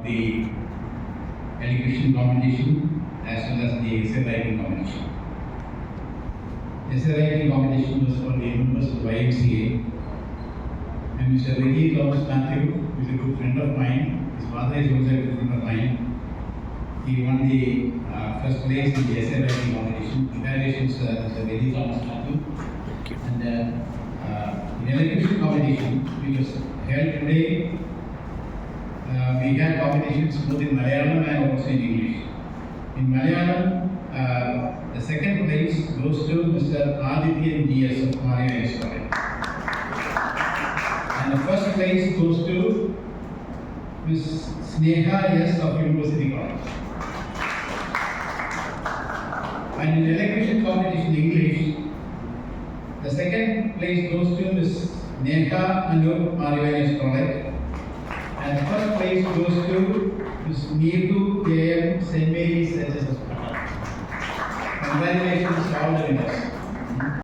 the elocution competition as well as the essay writing competition. Essay writing competition was for the members of the YMCA, and Mr. Ricky Thomas Matthew, who is a good friend of mine, his father is also a good friend of mine. He won the first place in the essay writing competition. Congratulations, Mr. Ricky Thomas Matthew. And in elocution competition, which was held today, we had competitions both in Malayalam and also in English. In Malayalam, the second place goes to Mr. Adityan DS of Mario College. And the first place goes to Ms. Sneha S of University College. And in elocution competition in English, the second place goes to Ms. Neha Anup Mario College. And the first place goes to Ms. Neetu K.M. St. Mary's HSS. Congratulations to all the winners.